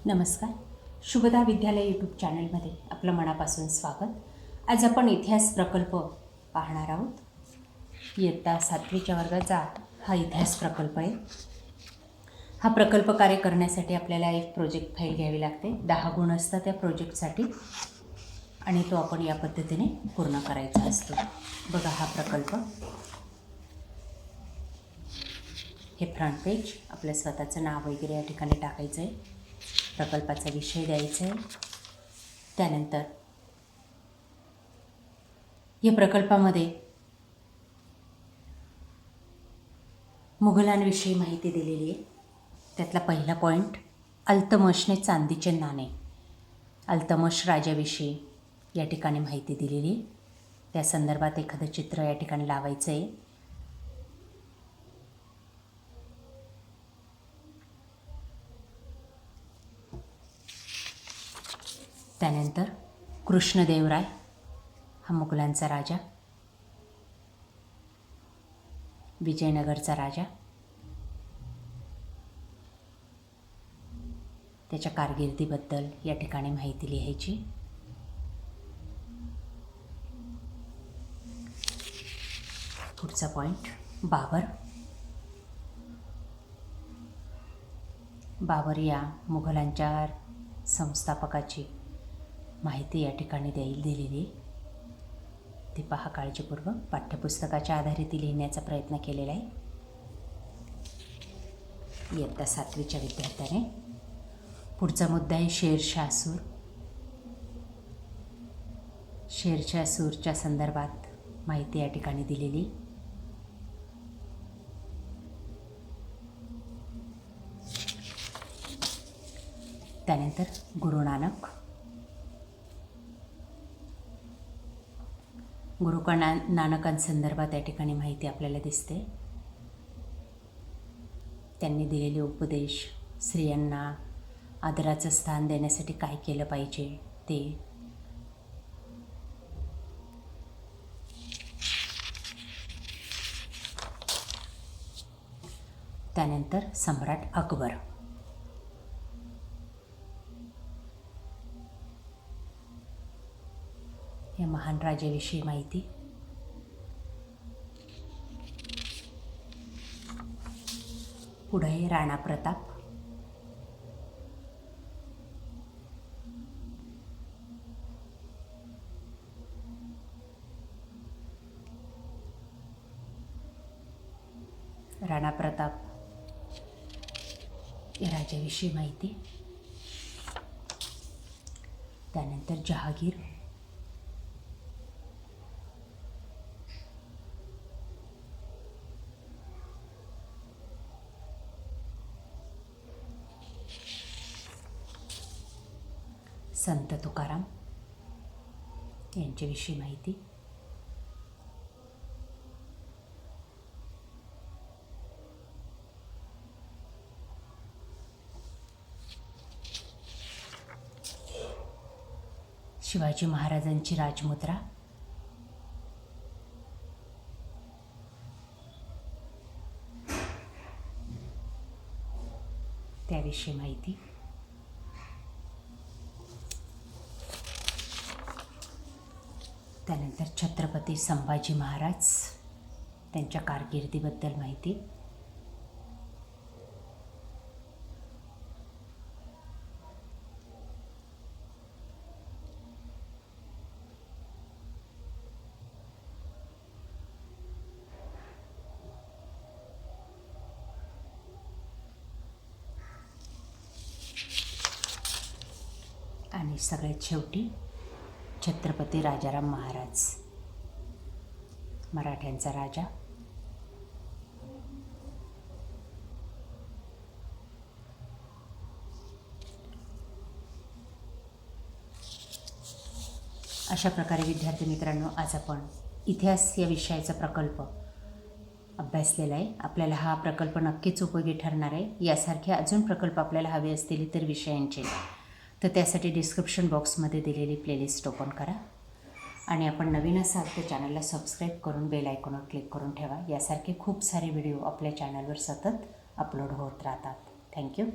नमस्कार. शुभदा विद्यालय यूट्यूब चॅनलमध्ये आपलं मनापासून स्वागत. आज आपण इतिहास प्रकल्प पाहणार आहोत. इयत्ता 7वीच्या वर्गाचा हा इतिहास प्रकल्प आहे. हा प्रकल्प कार्य करण्यासाठी आपल्याला एक प्रोजेक्ट फाईल घ्यावी लागते. 10 गुण असतात त्या प्रोजेक्टसाठी आणि तो आपण या पद्धतीने पूर्ण करायचा असतो. बघा हा प्रकल्प. हे फ्रंट पेज, आपलं स्वतःचं नाव वगैरे या ठिकाणी टाकायचं आहे. प्रकल्पाचा विषय द्यायचा आहे. त्यानंतर या प्रकल्पामध्ये मुघलांविषयी माहिती दिलेली आहे. त्यातला पहिला पॉईंट, अल्तमशने चांदीचे नाणे. अल्तमश राजाविषयी या ठिकाणी माहिती दिलेली आहे. त्या संदर्भात एखादं चित्र या ठिकाणी लावायचं आहे. त्यानंतर कृष्णदेवराय हा मुघलांचा राजा, विजयनगरचा राजा, त्याच्या कारकिर्दीबद्दल या ठिकाणी माहिती लिहायची. पुढचा पॉईंट, बाबर या मुघलांच्या संस्थापकाची माहिती या ठिकाणी दिलेली. ती पहा काळजीपूर्वक. पाठ्यपुस्तकाच्या आधारे ती लिहिण्याचा प्रयत्न केलेला आहे इयत्ता 7वीच्या विद्यार्थ्याने. पुढचा मुद्दा आहे शेरशाह सूर. शेरशाह सूरच्या संदर्भात माहिती या ठिकाणी दिलेली. त्यानंतर गुरु नानकांसंदर्भात या ठिकाणी माहिती आपल्याला दिसते. त्यांनी दिलेले उपदेश, स्त्रियांना आदराचं स्थान देण्यासाठी काय केलं पाहिजे ते. त्यानंतर सम्राट अकबर. या महान राजाविषयी माहिती. पुढे राणा प्रताप. राणा प्रताप या राजाविषयी माहिती. त्यानंतर जहागीर. संत तुकाराम यांच्याविषयी माहिती. शिवाजी महाराजांची राजमुद्रा. त्याविषयी माहिती. त्यानंतर छत्रपती संभाजी महाराज, त्यांच्या कारकिर्दीबद्दल माहिती. आणि सगळ्यात शेवटी छत्रपती राजाराम महाराज, मराठ्यांचा राजा. अशा प्रकारे विद्यार्थी मित्रांनो, आज आपण इतिहास या विषयाचा प्रकल्प अभ्यासलेला आहे. आपल्याला हा प्रकल्प नक्कीच उपयोगी ठरणार आहे. यासारखे अजून प्रकल्प आपल्याला हवे असतील इतर विषयांचे, तर त्यासाठी डिस्क्रिप्शन बॉक्समध्ये दिलेली प्लेलिस्ट ओपन करा आणि आपण नवीन असाल तर चॅनलला सबस्क्राईब करून बेल आयकॉनवर क्लिक करून ठेवा. यासारखे खूप सारे व्हिडिओ आपल्या चॅनलवर सतत अपलोड होत राहतात. थँक्यू.